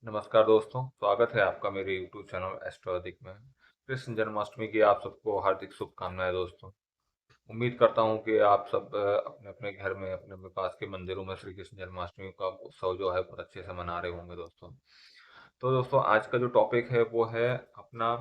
नमस्कार दोस्तों, स्वागत है आपका मेरे यूट्यूब चैनल एस्ट्रोदिक में। कृष्ण जन्माष्टमी की आप सबको हार्दिक शुभकामनाएं दोस्तों। उम्मीद करता हूं कि आप सब अपने अपने घर में अपने अपने पास के मंदिरों में श्री कृष्ण जन्माष्टमी का उत्सव जो है बहुत अच्छे से मना रहे होंगे दोस्तों। तो दोस्तों आज का जो टॉपिक है वो है अपना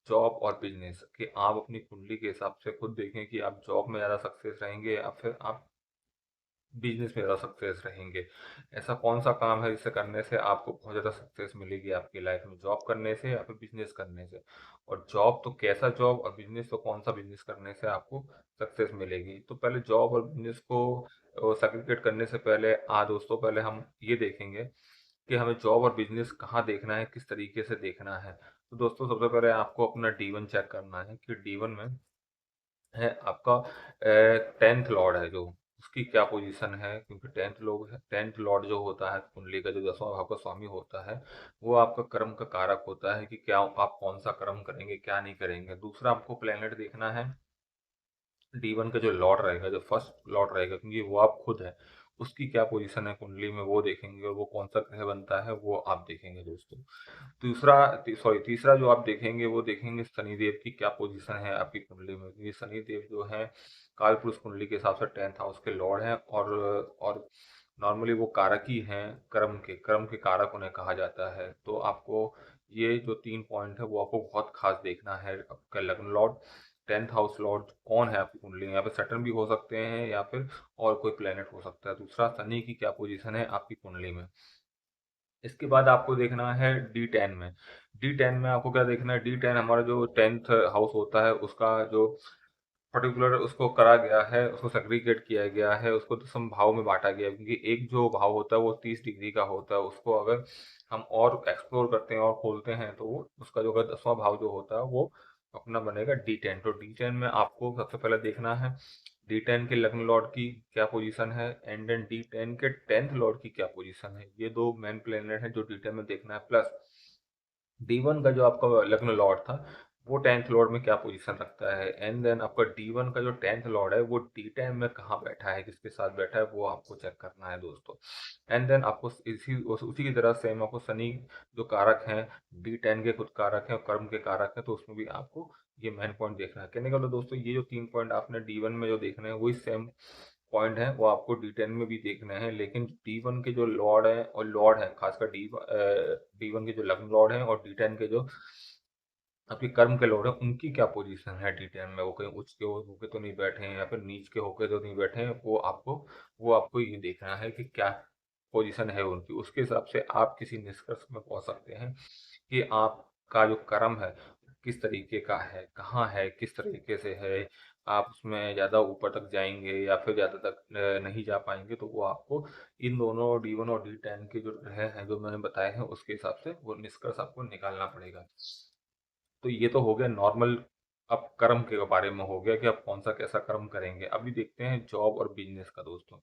जॉब और बिजनेस कि आप अपनी कुंडली के हिसाब से खुद देखें कि आप जॉब में ज़्यादा सक्सेस रहेंगे या फिर आप बिजनेस में ज़्यादा सक्सेस रहेंगे। ऐसा कौन सा काम है जिसे करने से आपको बहुत ज़्यादा सक्सेस मिलेगी आपकी लाइफ में, जॉब करने से या फिर बिजनेस करने से? और जॉब तो कैसा जॉब और बिजनेस तो कौन सा बिजनेस करने से आपको सक्सेस मिलेगी? तो पहले जॉब और बिजनेस को सेग्रीगेट करने से पहले दोस्तों पहले हम ये देखेंगे कि हमें जॉब और बिजनेस कहाँ देखना है, किस तरीके से देखना है। तो दोस्तों सबसे पहले आपको अपना D1 चेक करना है कि D1 में है आपका 10th लॉर्ड है जो, उसकी क्या पोजीशन है, क्योंकि 10th लॉर्ड जो होता है कुंडली का, जो 10वां भाव का स्वामी होता है, वो आपका कर्म का कारक होता है कि क्या आप कौन सा कर्म करेंगे क्या नहीं करेंगे। दूसरा आपको प्लेनेट देखना है, D1 का जो लॉर्ड रहेगा, जो फर्स्ट लॉर्ड रहेगा, क्योंकि वो आप खुद है, उसकी क्या पोजीशन है कुंडली में वो देखेंगे, और वो कौन सा ग्रह बनता है वो आप देखेंगे दोस्तों। तीसरा जो आप देखेंगे वो देखेंगे शनिदेव की क्या पोजीशन है आपकी कुंडली में। ये शनिदेव जो है काल पुरुष कुंडली के हिसाब से 10th हाउस के लॉर्ड हैं, और नॉर्मली वो कारक ही हैं, कर्म के कारक उन्हें कहा जाता है। तो आपको ये जो 3 पॉइंट है वो आपको बहुत खास देखना है। आपका लग्न लॉर्ड, 10th हाउस लॉर्ड कौन है आपकी कुंडली में, यहाँ पे सैटर्न भी हो सकते हैं या फिर और कोई प्लेनेट हो सकता है। दूसरा शनि की क्या पोजीशन है आपकी कुंडली में। इसके बाद आपको देखना है D10 में। D10 में आपको क्या देखना है, D10 हमारा जो 10th हाउस होता है उसका जो पर्टिकुलर उसको करा गया है, उसको सेग्रीगेट किया गया है, उसको दसम भाव में बांटा गया है, क्योंकि एक जो भाव होता है वो 30 डिग्री का होता है। उसको अगर हम और एक्सप्लोर करते हैं और खोलते हैं तो वो उसका जो 10वां भाव जो होता है वो अपना बनेगा D10। तो D10 में आपको सबसे पहले देखना है D10 के लग्न लॉर्ड की क्या पोजीशन है, एंड देन D10 के 10th लॉर्ड की क्या पोजीशन है। ये दो मेन प्लेनेट है जो D10 में देखना है। प्लस D1 का जो आपका लग्न लॉर्ड था वो 10th लॉर्ड में क्या पोजीशन रखता है, एंड देन आपका D1 का जो 10th लॉर्ड है वो D10 में कहाँ बैठा है, किसके साथ बैठा है, वो आपको चेक करना है दोस्तों। एंड देन आपको उसी की तरह सेम आपको शनि जो कारक हैं, D10 के खुद कारक हैं और कर्म के कारक हैं, तो उसमें भी आपको ये मेन पॉइंट देखना है। कहने का मतलब दोस्तों ये जो 3 पॉइंट आपने D1 में जो देखने हैं वही सेम पॉइंट है वो आपको D10 में भी देखना है। लेकिन D1 के जो लॉर्ड है और लॉर्ड है खासकर D1 के जो लग्न लॉर्ड है और D10 के जो आपके कर्म के लॉर्ड है उनकी क्या पोजीशन है D10 में, वो कहीं उच्च के होके तो नहीं बैठे हैं या फिर नीच के होके तो नहीं बैठे हैं। वो आपको ये देखना है कि क्या पोजीशन है उनकी। उसके हिसाब से आप किसी निष्कर्ष में पहुंच सकते हैं कि आपका जो कर्म है किस तरीके का है, कहाँ है, किस तरीके से है, आप उसमें ज़्यादा ऊपर तक जाएंगे या फिर ज़्यादा तक नहीं जा पाएंगे। तो वो आपको इन दोनों D1 और D10 के जो ग्रह हैं जो मैंने बताए हैं उसके हिसाब से वो निष्कर्ष आपको निकालना पड़ेगा। तो ये तो हो गया नॉर्मल, अब कर्म के बारे में हो गया कि आप कौन सा कैसा कर्म करेंगे। अभी देखते हैं जॉब और बिजनेस का दोस्तों।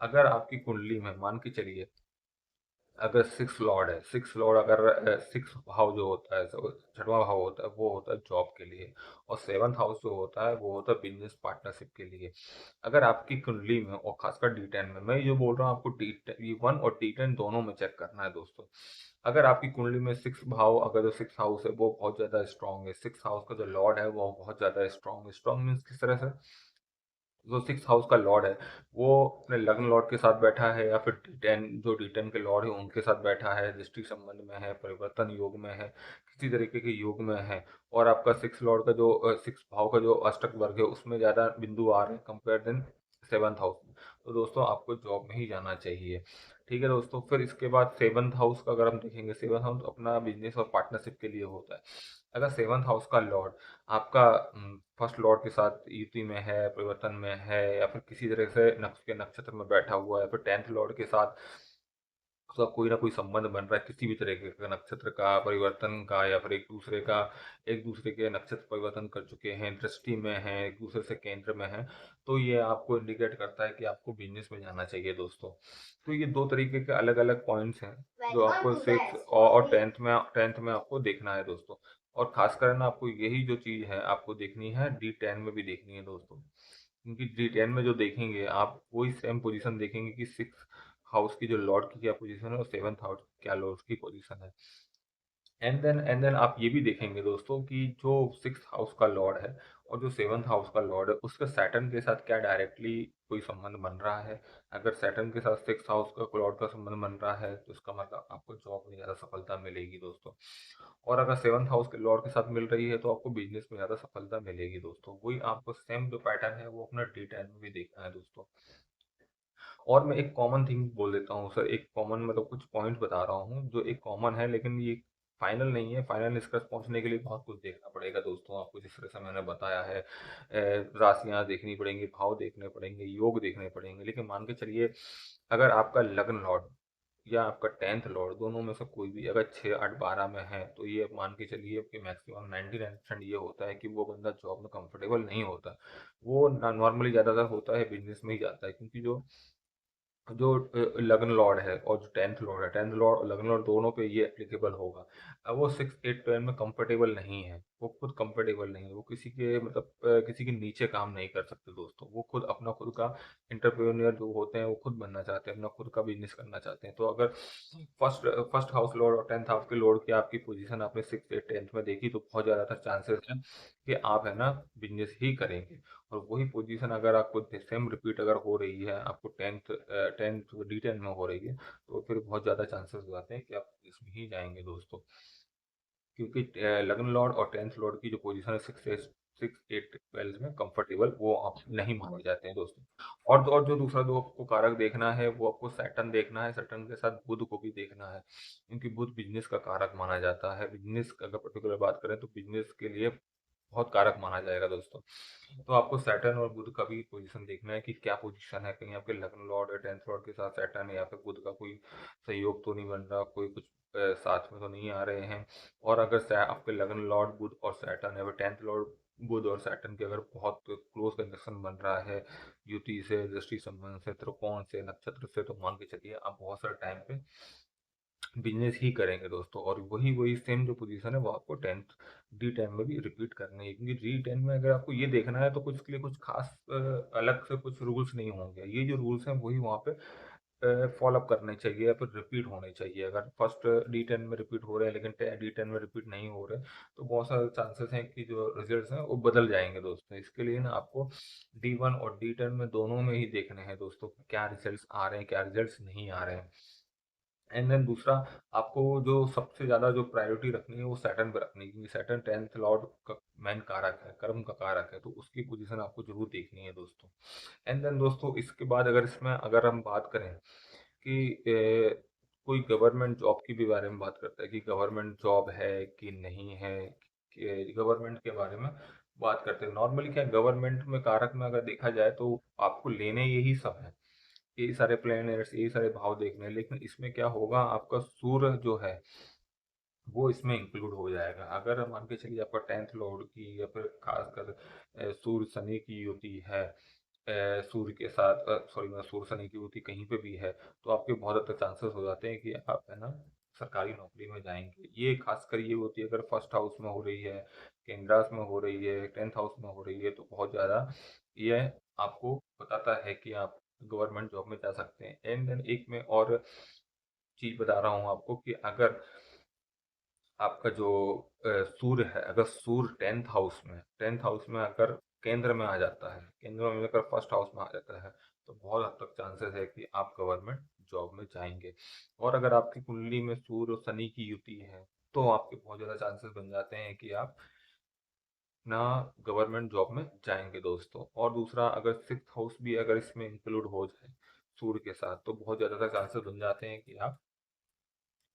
अगर आपकी कुंडली में मान के चलिए, अगर 6 लॉर्ड है, 6 लॉर्ड अगर 6 भाव जो होता है, 6वां भाव होता है वो होता है जॉब के लिए, और 7th हाउस जो होता है वो होता है बिजनेस पार्टनरशिप के लिए। अगर आपकी कुंडली में और खासकर D10 में, मैं जो बोल रहा हूँ आपको D1 और D10 दोनों में चेक करना है दोस्तों। अगर आपकी कुंडली में 6 भाव, अगर जो 6 हाउस है वो बहुत ज्यादा स्ट्रांग है, 6 हाउस का जो लॉर्ड है वो बहुत ज्यादा स्ट्रांग है। स्ट्रांग मीन्स किस तरह से, जो 6 हाउस का लॉर्ड है वो अपने लग्न लॉर्ड के साथ बैठा है या फिर D10 जो D10 के लॉर्ड है उनके साथ बैठा है, दृष्टि संबंध में है, परिवर्तन योग में है, किसी तरीके के योग में है, और आपका 6 लॉर्ड का जो 6 भाव का जो अष्टक वर्ग है उसमें ज्यादा बिंदु आ रहे हैं कंपेयर देन 7th हाउस में। तो दोस्तों आपको जॉब में ही जाना चाहिए। ठीक है दोस्तों, फिर इसके बाद 7th हाउस का अगर हम देखेंगे, 7th हाउस अपना बिजनेस और पार्टनरशिप के लिए होता है। अगर 7th हाउस का लॉर्ड आपका फर्स्ट लॉर्ड के साथ युति में है, परिवर्तन में है, या फिर किसी तरह से के नक्षत्र में बैठा हुआ है, या फिर 10th लॉर्ड के साथ उसका कोई ना कोई संबंध बन रहा है, किसी भी तरीके का नक्षत्र का परिवर्तन का, या फिर एक दूसरे के नक्षत्र परिवर्तन कर चुके हैं, दृष्टि में है, एक दूसरे से केंद्र में है, तो ये आपको इंडिकेट करता है कि आपको बिजनेस में जाना चाहिए दोस्तों। तो ये दो तरीके के अलग अलग पॉइंट्स हैं जो आपको 6 और 10th में आपको देखना है दोस्तों। और खासकर ना आपको यही जो चीज है आपको देखनी है D10 में भी देखनी है दोस्तों, क्योंकि D10 में जो देखेंगे आप वही सेम पोजीशन देखेंगे कि हाउस की जो लॉर्ड की क्या पोजीशन है और सेवंथ हाउस क्या लॉर्ड की पोजीशन है। एंड देन आप ये भी देखेंगे दोस्तों कि जो सिक्स्थ हाउस का लॉर्ड है और जो सेवंथ हाउस का लॉर्ड है उसका सैटर्न के साथ क्या डायरेक्टली कोई संबंध बन रहा है। अगर सैटर्न के साथ सिक्स्थ हाउस का लॉर्ड का संबंध बन रहा है तो इसका मतलब आपको जॉब में ज़्यादा सफलता मिलेगी दोस्तों। और अगर सेवंथ हाउस के लॉर्ड के साथ मिल रही है तो आपको बिजनेस में ज़्यादा सफलता मिलेगी दोस्तों। वही आपको सेम जो पैटर्न है वो अपना D10 में भी देखना है दोस्तों। और मैं एक कॉमन थिंग बोल देता हूँ सर, एक कॉमन मतलब कुछ पॉइंट बता रहा हूँ जो एक कॉमन है, लेकिन ये फाइनल नहीं है। फाइनल निष्कर्ष पहुंचने के लिए बहुत कुछ देखना पड़ेगा दोस्तों आपको, जिस तरह से मैंने बताया है। राशियां देखनी पड़ेंगी, भाव देखने पड़ेंगे, योग देखने पड़ेंगे। लेकिन मान के चलिए अगर आपका लग्न लॉर्ड या आपका टेंथ लॉर्ड दोनों में से कोई भी अगर 6 8 12 में है तो ये मान के चलिए कि मैक्सिमम 99% ये होता है कि वो बंदा जॉब में कंफर्टेबल नहीं होता। वो नॉर्मली ज़्यादातर होता है बिजनेस में ही जाता है, क्योंकि जो लग्न लॉर्ड है और जो टेंथ लॉर्ड और लग्न लॉर्ड दोनों पे ये एप्लीकेबल होगा। अब वो 6 8 12 में कंफर्टेबल नहीं है, वो खुद कंफर्टेबल नहीं है, वो किसी के मतलब किसी के नीचे काम नहीं कर सकते दोस्तों। वो खुद अपना खुद का इंटरप्रेन्योर जो होते हैं वो खुद बनना चाहते हैं, अपना खुद का बिजनेस करना चाहते हैं। तो अगर फर्स्ट फर्स्ट हाउस लॉर्ड और टेंथ हाउस के लॉर्ड की आपकी पोजीशन आपने 6 8 10 में देखी तो बहुत ज़्यादातर चांसेस हैं कि आप है ना बिजनेस ही करेंगे। और वही पोजीशन अगर आपको सेम रिपीट अगर हो रही है, आपको टेंथ D10 में हो रही है, तो फिर बहुत ज़्यादा चांसेस हो जाते हैं कि आप इसमें ही जाएंगे दोस्तों। क्योंकि लग्न लॉर्ड और टेंथ लॉर्ड की जो पोजीशन है 6 8 12 में कंफर्टेबल वो आप नहीं माने जाते हैं दोस्तों। और जो दूसरा दो आपको कारक देखना है वो आपको सैटर्न देखना है। सैटर्न के साथ बुध को भी देखना है, क्योंकि बुध बिजनेस का कारक माना जाता है। बिजनेस अगर पर्टिकुलर बात करें तो बिजनेस के लिए बहुत कारक माना जाएगा दोस्तों। तो आपको सैटर्न और बुध का भी पोजीशन देखना है कि क्या पोजीशन है। कहीं आपके लग्न लॉर्ड या टेंथ लॉर्ड के साथ सैटर्न या फिर बुध का कोई सहयोग तो नहीं बन रहा, कोई कुछ साथ में तो नहीं आ रहे हैं। और अगर आपके लग्न लॉर्ड बुध और सैटर्न या फिर टेंथ लॉर्ड बुध और सैटर्न के अगर बहुत क्लोज कनेक्शन बन रहा है, युति से, दृष्टि संबंध से, त्रिकोण से, नक्षत्र से, तो मान के चलिए आप बहुत सारे टाइम पे बिजनेस ही करेंगे दोस्तों। और वही वही सेम जो पोजीशन है वो आपको टेंथ D10 में भी रिपीट करनी है, क्योंकि D10 में अगर आपको ये देखना है तो कुछ के लिए कुछ खास अलग से कुछ रूल्स नहीं होंगे। ये जो रूल्स हैं वही वहाँ पे फॉलो अप करने चाहिए या फिर रिपीट होने चाहिए। अगर फर्स्ट D10 में रिपीट हो रहे हैं लेकिन D10 में रिपीट नहीं हो रहे तो बहुत सारे चांसेस हैं कि जो रिजल्ट्स हैं वो बदल जाएंगे दोस्तों। इसके लिए ना आपको D1 और D10 में दोनों में ही देखने हैं दोस्तों, क्या रिजल्ट्स आ रहे हैं क्या रिजल्ट्स नहीं आ रहे हैं। एंड देन दूसरा आपको जो सबसे ज़्यादा जो प्रायोरिटी रखनी है वो सैटर्न पे रखनी है, क्योंकि सैटर्न टेंथ लॉर्ड का मेन कारक है, कर्म का कारक है। तो उसकी पोजीशन आपको जरूर देखनी है दोस्तों। एंड देन दोस्तों इसके बाद अगर इसमें अगर हम बात करें कि कोई गवर्नमेंट जॉब की भी बारे में बात करता है कि गवर्नमेंट जॉब है कि नहीं है, कि गवर्नमेंट के बारे में बात करते हैं। नॉर्मली क्या गवर्नमेंट में कारक में अगर देखा जाए तो आपको लेने यही सब है, यही सारे प्लैनेट्स, यही सारे भाव देखने हैं। लेकिन इसमें क्या होगा, आपका सूर्य जो है वो इसमें इंक्लूड हो जाएगा। अगर मान के चलिए आपका टेंथ लॉर्ड की या फिर खासकर सूर्य शनि की युति है, सूर्य के साथ सॉरी मैं सूर्य शनि की युति कहीं पे भी है, तो आपके बहुत ज़्यादा चांसेस हो जाते हैं कि आप है ना सरकारी नौकरी में जाएंगे। ये खासकर ये होती है अगर फर्स्ट हाउस में हो रही है, केंद्रास में हो रही है, टेंथ हाउस में हो रही है, तो बहुत ज़्यादा ये आपको बताता है कि आप गवर्नमेंट जॉब में जा सकते हैं। एंड देन एक मैं और चीज़ बता रहा हूँ आपको कि अगर आपका जो सूर्य है, अगर सूर्य टेंथ हाउस में अगर केंद्र में आ जाता है, केंद्र में अगर फर्स्ट हाउस में आ जाता है, तो बहुत हद तक चांसेस है कि आप गवर्नमेंट जॉब में जाएंगे। और अगर आपकी कुंडली में सूर्य और शनि की युति है तो आपके बहुत ज़्यादा चांसेस बन जाते हैं कि आप ना गवर्नमेंट जॉब में जाएंगे दोस्तों। और दूसरा अगर सिक्स हाउस भी अगर इसमें इंक्लूड हो जाए सूर्य के साथ, तो बहुत ज़्यादा चांसेस बन जाते हैं कि आप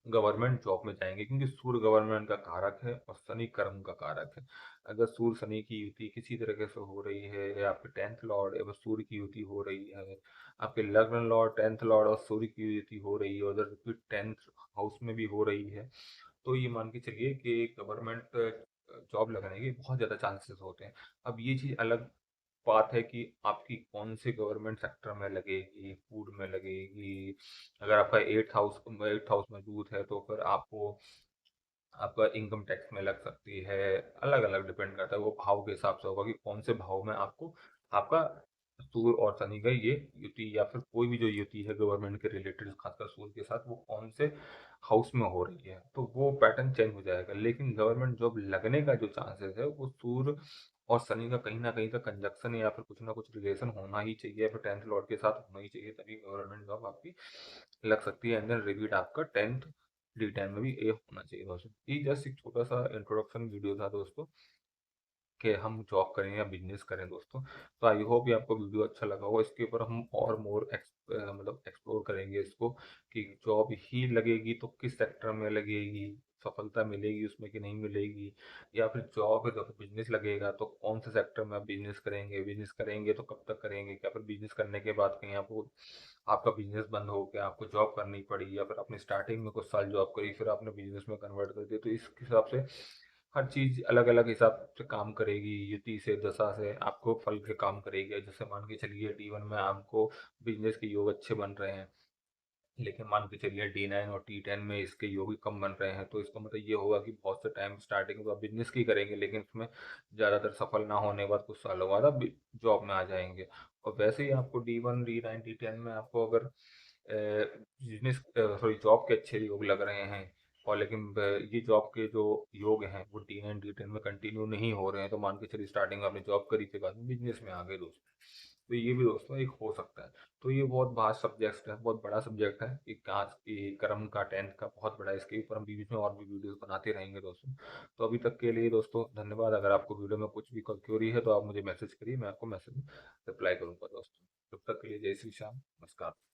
गवर्नमेंट जॉब में जाएंगे, क्योंकि सूर्य गवर्नमेंट का कारक है और शनि कर्म का कारक है। अगर सूर्य शनि की युति किसी तरीके से हो रही है या आपके टेंथ लॉर्ड या फिर सूर्य की युति हो रही है, आपके लग्न लॉर्ड टेंथ लॉर्ड और सूर्य की युति हो रही है, उधर फिर टेंथ हाउस में भी हो रही है, तो ये मान के चलिए कि गवर्नमेंट जॉब लगने के बहुत ज़्यादा चांसेस होते हैं। अब ये चीज़ अलग बात है कि आपकी कौन से गवर्नमेंट सेक्टर में लगेगी, फूड में लगेगी। अगर आपका एट्थ हाउस मजबूत है तो फिर आपको आपका इनकम टैक्स में लग सकती है। अलग अलग डिपेंड करता है, वो भाव के हिसाब से होगा कि कौन से भाव में आपको आपका सूर्य और शनि का ये युति, या फिर कोई भी जो युति है गवर्नमेंट के रिलेटेड खासकर सूर्य के साथ, वो कौन से हाउस में हो रही है, तो वो पैटर्न चेंज हो जाएगा। लेकिन गवर्नमेंट जॉब लगने का जो चांसेस है वो सूर्य और शनि का कहीं ना कहीं का कंजक्शन या फिर कुछ ना कुछ रिलेशन होना ही चाहिए, या फिर टेंथ लॉर्ड के साथ होना ही चाहिए, तभी गवर्नमेंट जॉब आपकी लग सकती है। एंड देन रिपीट आपका टेंथ D10 में भी ए होना चाहिए दोस्तों। ये जस्ट एक छोटा सा इंट्रोडक्शन वीडियो था दोस्तों, कि हम जॉब करें या बिजनेस करें दोस्तों। तो आई होप ये आपको वीडियो अच्छा लगा होगा। इसके ऊपर हम और मोर मतलब एक्सप्लोर करेंगे इसको, कि जॉब ही लगेगी तो किस सेक्टर में लगेगी, सफलता मिलेगी उसमें कि नहीं मिलेगी, या फिर जॉब है तो बिजनेस लगेगा तो कौन से सेक्टर में आप बिजनेस करेंगे, बिजनेस करेंगे तो कब तक करेंगे, क्या फिर बिजनेस करने के बाद कहीं आपको आपका बिजनेस बंद हो गया, आपको जॉब करनी पड़ी, या फिर आपने स्टार्टिंग में कुछ साल जॉब करी फिर आपने बिजनेस में कन्वर्ट कर दिया। तो इस हिसाब से हर चीज अलग अलग हिसाब से काम करेगी, युति से दशा से आपको फल के काम करेगी। जैसे मान के चलिए D1 में आपको बिजनेस के योग अच्छे बन रहे हैं, लेकिन मान के चलिए D9 और T10 में इसके योग कम बन रहे हैं, तो इसका मतलब ये होगा कि बहुत से टाइम स्टार्टिंग में तो आप बिजनेस की करेंगे, लेकिन उसमें ज़्यादातर सफल ना होने के बाद कुछ सालों बाद आप जॉब में आ जाएंगे। और वैसे ही आपको D1 D9 D10 में आपको अगर बिजनेस सॉरी जॉब के अच्छे योग लग रहे हैं, और लेकिन ये जॉब के जो योग हैं वो D9 D10 में कंटिन्यू नहीं हो रहे हैं, तो मान के चलिए स्टार्टिंग में आपने जॉब करी थी, बाद में बिजनेस में आ गए दोस्तों। तो ये भी दोस्तों एक हो सकता है। तो ये बहुत वास्ट सब्जेक्ट है, बहुत बड़ा सब्जेक्ट है, एक आज की कर्म का टेंथ का बहुत बड़ा है। इसके ऊपर हम बीच में और भी वीडियोस बनाते रहेंगे दोस्तों। तो अभी तक के लिए दोस्तों धन्यवाद। अगर आपको वीडियो में कुछ भी क्वेरी है तो आप मुझे मैसेज करिए, मैं आपको मैसेज रिप्लाई करूंगा दोस्तों। तब तक के लिए जय श्री श्याम, नमस्कार।